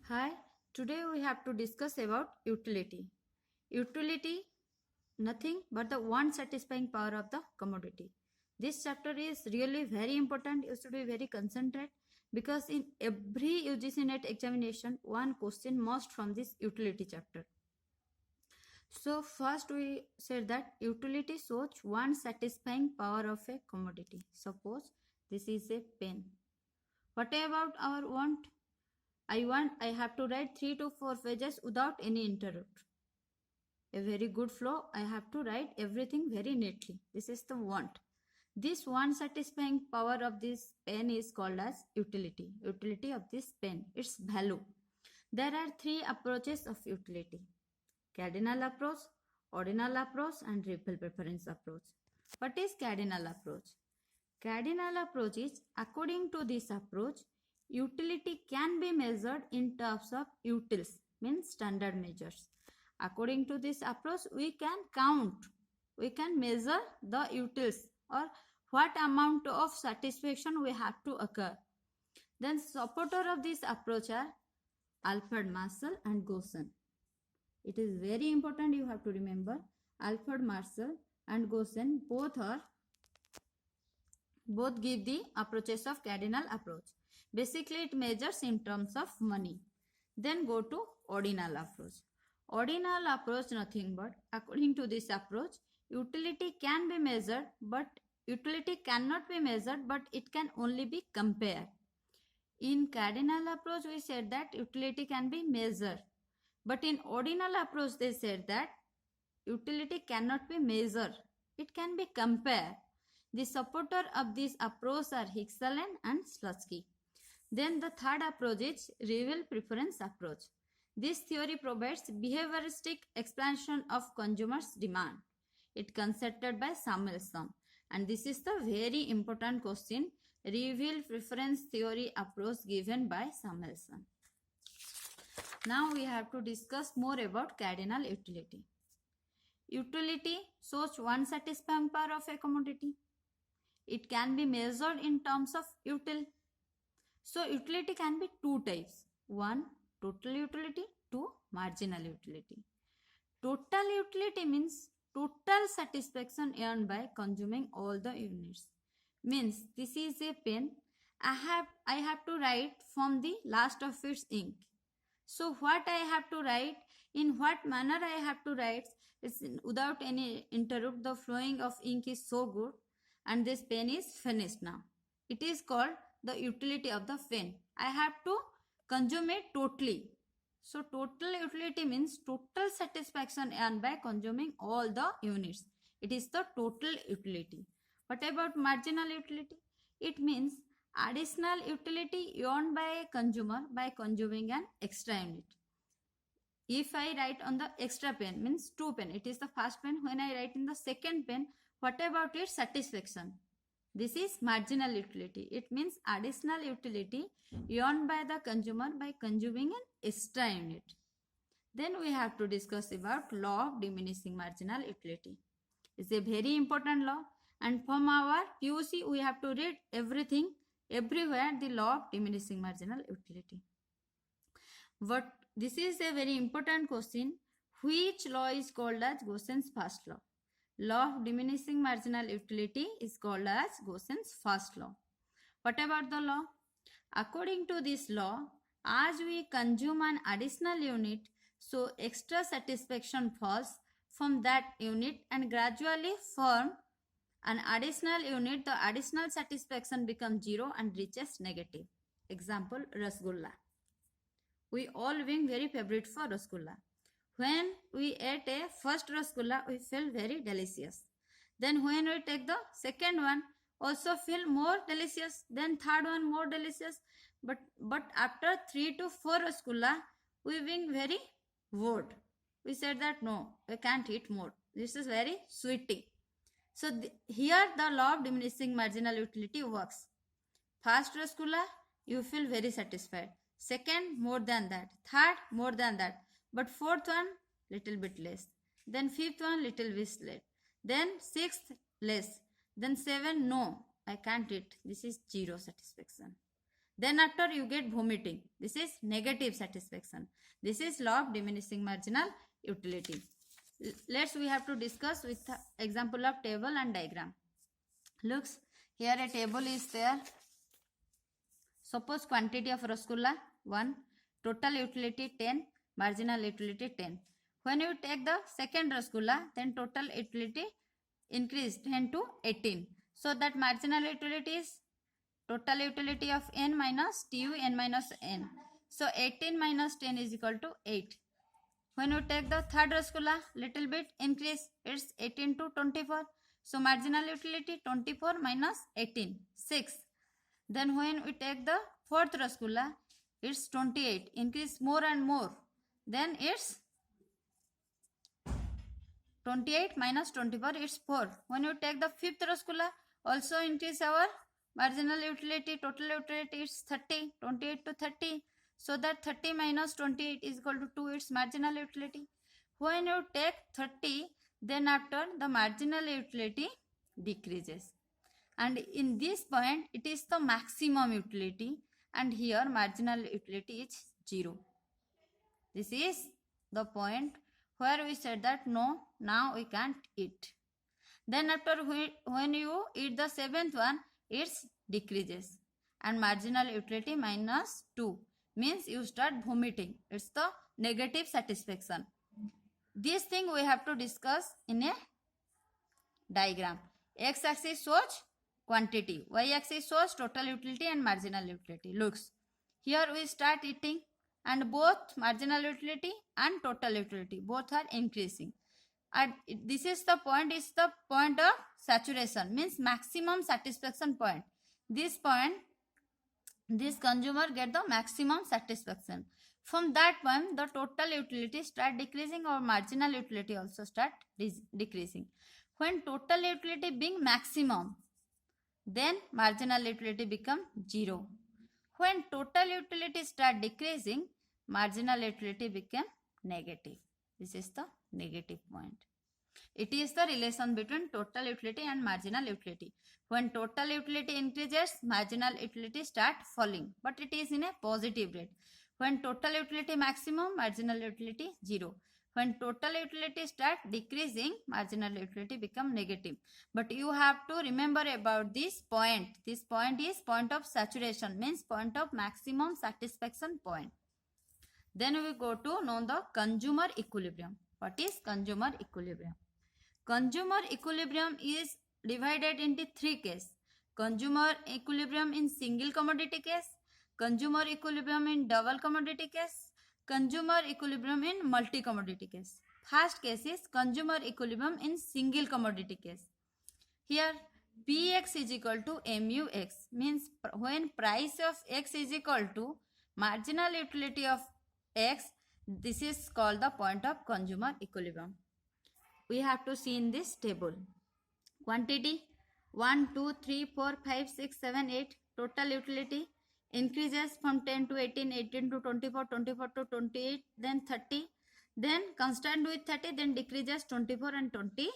Hi, today we have to discuss about utility. Utility, nothing but the one satisfying power of the commodity. This chapter is really very important. You should be very concentrate because in every UGC NET examination, one question must from this utility chapter. So first we said that utility shows one satisfying power of a commodity. Suppose this is a pen. What about our want? I have to write 3 to 4 pages without any interrupt. A very good flow. I have to write everything very neatly. This is the want. This one satisfying power of this pen is called as utility. Utility of this pen. Its value. There are 3 approaches of utility. Cardinal approach, ordinal approach and ripple preference approach. What is cardinal approach? Cardinal approach is, according to this approach, utility can be measured in terms of utils, means standard measures. According to this approach, we can count, we can measure the utils or what amount of satisfaction we have to occur. Then supporter of this approach are Alfred Marshall and Goshen. It is very important, you have to remember Alfred Marshall and Goshen both give the approaches of cardinal approach. Basically, it measures in terms of money. Then go to ordinal approach. Ordinal approach nothing but, according to this approach, utility can be measured, but utility cannot be measured, but it can only be compared. In cardinal approach, we said that utility can be measured. But in ordinal approach, they said that utility cannot be measured. It can be compared. The supporter of this approach are Hicksalan and Slutsky. Then the third approach is ripple preference approach. This theory provides behavioristic explanation of consumers' demand. It concepted by Samuelson. And this is the very important question. Ripple preference theory approach given by Samuelson. Now we have to discuss more about cardinal utility. Utility shows one satisfying power of a commodity. It can be measured in terms of util. So utility can be 2 types. 1, total utility. 2, marginal utility. Total utility means total satisfaction earned by consuming all the units. Means this is a pen. I have to write from the last of its ink. So what I have to write, in what manner I have to write, is without any interrupt. The flowing of ink is so good and this pen is finished now. It is called the utility of the pen. I have to consume it totally. So total utility means total satisfaction earned by consuming all the units. It is the total utility. What about marginal utility? It means additional utility earned by a consumer by consuming an extra unit. If I write on the extra pen, means 2 pen, it is the first pen. When I write in the second pen, what about its satisfaction? This is marginal utility. It means additional utility earned by the consumer by consuming an extra unit. Then we have to discuss about law of diminishing marginal utility. It's a very important law, and from our PUC we have to read everything, everywhere, the law of diminishing marginal utility. But this is a very important question. Which law is called as Goshen's first law? Law of diminishing marginal utility is called as Goshen's first law. What about the law? According to this law, as we consume an additional unit, so extra satisfaction falls from that unit and gradually form an additional unit, the additional satisfaction becomes 0 and reaches negative. Example, Rasgulla. We all being very favorite for Rasgulla. When we ate a first Rasgulla, we feel very delicious. Then when we take the second one, also feel more delicious. Then third one more delicious. But after 3 to 4 Rasgulla, we being very bored. We said that no, we can't eat more. This is very sweety. So here the law of diminishing marginal utility works. First Rasgulla, you feel very satisfied. Second, more than that. Third, more than that. But fourth one, little bit less. Then fifth one, little bit less. Then sixth, less. Then 7, no, I can't eat. This is 0 satisfaction. Then after you get vomiting. This is negative satisfaction. This is law of diminishing marginal utility. We have to discuss with the example of table and diagram. Looks, here a table is there. Suppose quantity of rasgulla 1, total utility 10, marginal utility 10. When you take the second rasgulla, then total utility increased 10 to 18. So that marginal utility is total utility of n minus tu n minus n. So 18 minus 10 is equal to 8. When you take the third rasgulla, little bit increase, it's 18 to 24. So marginal utility 24 minus 18, 6. Then when we take the fourth rasgulla, it's 28, increase more and more. Then it's 28 minus 24, it's 4. When you take the fifth rasgulla, also increase our marginal utility, total utility is 30, 28 to 30. So that 30 minus 28 is equal to 2, its marginal utility. When you take 30, then after the marginal utility decreases. And in this point, it is the maximum utility, and here marginal utility is 0. This is the point where we said that no, now we can't eat. Then after when you eat the seventh one, it decreases, and marginal utility minus 2 means you start vomiting. It's the negative satisfaction. This thing we have to discuss in a diagram. X-axis shows quantity, y-axis shows total utility and marginal utility. Looks, here we start eating, and both marginal utility and total utility both are increasing. And this is the point of saturation, means maximum satisfaction point. This point, this consumer get the maximum satisfaction. From that point, the total utility start decreasing, or marginal utility also start decreasing. When total utility being maximum, then marginal utility become 0. When total utility start decreasing, marginal utility become negative. This is the negative point. It is the relation between total utility and marginal utility. When total utility increases, marginal utility start falling, but it is in a positive rate. When total utility maximum, marginal utility 0. When total utility start decreasing, marginal utility become negative. But you have to remember about this point. This point is point of saturation, means point of maximum satisfaction point. Then we go to know the consumer equilibrium. What is consumer equilibrium? Consumer equilibrium is divided into 3 cases. Consumer equilibrium in single commodity case, consumer equilibrium in double commodity case, consumer equilibrium in multi commodity case. First case is consumer equilibrium in single commodity case. Here Px is equal to MUX, means when price of X is equal to marginal utility of X, this is called the point of consumer equilibrium. We have to see in this table. Quantity 1, 2, 3, 4, 5, 6, 7, 8. Total utility increases from 10 to 18, 18 to 24, 24 to 28, then 30. Then constant with 30, then decreases 24 and 20,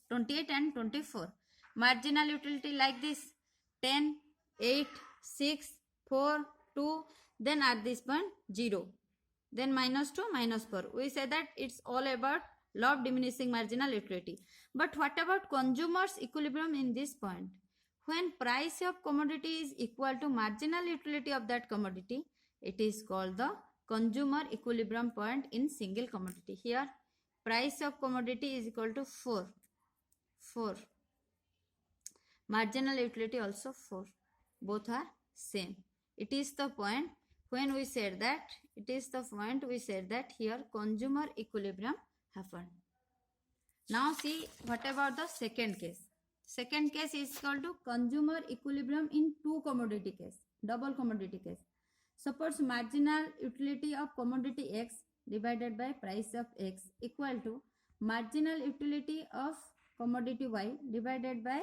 28 and 24. Marginal utility like this: 10, 8, 6, 4, 2. Then at this point 0. Then minus 2, minus 4. We say that it's all about law of diminishing marginal utility. But what about consumer's equilibrium in this point? When price of commodity is equal to marginal utility of that commodity, it is called the consumer equilibrium point in single commodity. Here price of commodity is equal to 4. Marginal utility also 4. Both are same. It is the point when we said that, here consumer equilibrium happened. Now see what about the second case. Second case is called to consumer equilibrium in 2 commodity case, double commodity case. Suppose marginal utility of commodity X divided by price of X equal to marginal utility of commodity Y divided by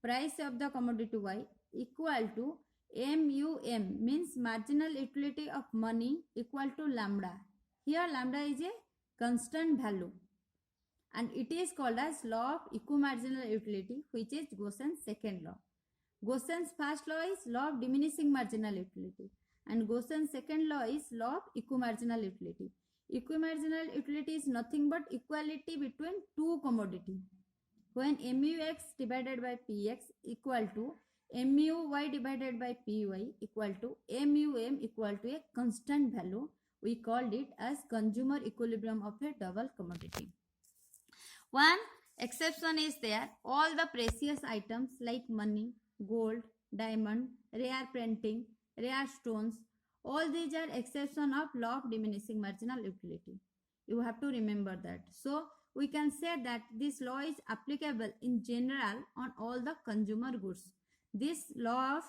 price of the commodity Y equal to MUM, means marginal utility of money equal to lambda. Here lambda is a constant value, and it is called as law of equimarginal utility, which is Gaussian's second law. Gaussian's first law is law of diminishing marginal utility. And Gaussian's second law is law of equimarginal utility. Equimarginal utility is nothing but equality between two commodity. When MUX divided by PX equal to MUY divided by PY equal to MUM equal to a constant value, we called it as consumer equilibrium of a double commodity. One exception is there. All the precious items like money, gold, diamond, rare painting, rare stones, all these are exception of law of diminishing marginal utility. You have to remember that. So we can say that this law is applicable in general on all the consumer goods. This law of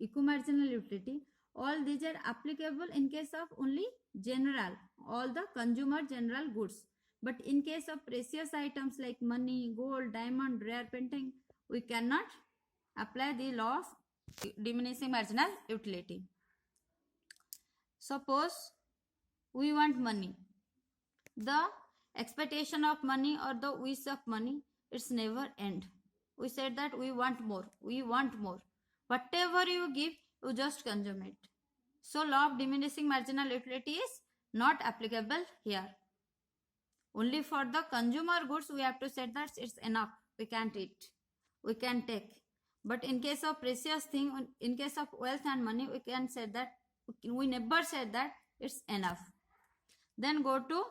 equimarginal utility, all these are applicable in case of only general, all the consumer general goods. But in case of precious items like money, gold, diamond, rare painting, we cannot apply the law of diminishing marginal utility. Suppose we want money. The expectation of money or the wish of money, it's never end. We said that we want more. We want more. Whatever you give, you just consume it. So law of diminishing marginal utility is not applicable here. Only for the consumer goods, we have to say that it's enough. We can't eat. We can take. But in case of precious thing, in case of wealth and money, we can say that, we never said that it's enough. Then go to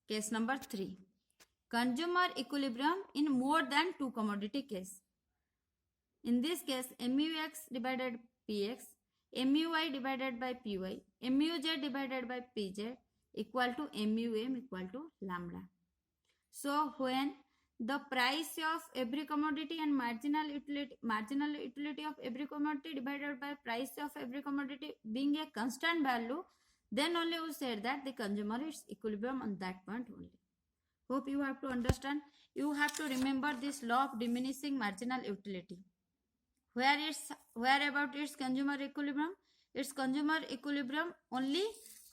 case number 3. Consumer equilibrium in more than two commodity case. In this case, MUX divided PX, MUY divided by PY, MUZ divided by PZ equal to MUM equal to lambda. So when the price of every commodity and marginal utility of every commodity divided by price of every commodity being a constant value, then only we said that the consumer is equilibrium on that point only. Hope you have to understand. You have to remember this law of diminishing marginal utility. Where about its consumer equilibrium? Its consumer equilibrium only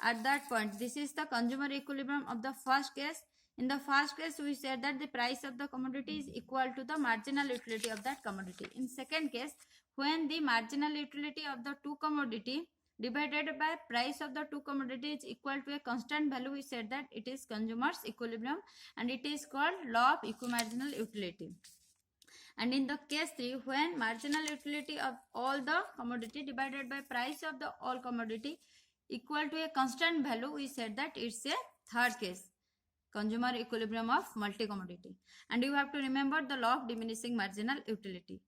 at that point. This is the consumer equilibrium of the first case. In the first case, we said that the price of the commodity is equal to the marginal utility of that commodity. In second case, when the marginal utility of the two commodity divided by price of the two commodity is equal to a constant value, we said that it is consumer's equilibrium and it is called law of equimarginal utility. And in the case 3, when marginal utility of all the commodity divided by price of the all commodity equal to a constant value, we said that it's a third case, consumer equilibrium of multi-commodity. And you have to remember the law of diminishing marginal utility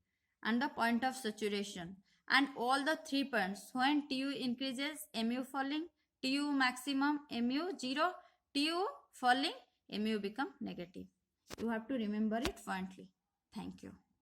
and the point of saturation. And all the 3 points, when TU increases, MU falling, TU maximum, MU 0, TU falling, MU become negative. You have to remember it fluently. Thank you.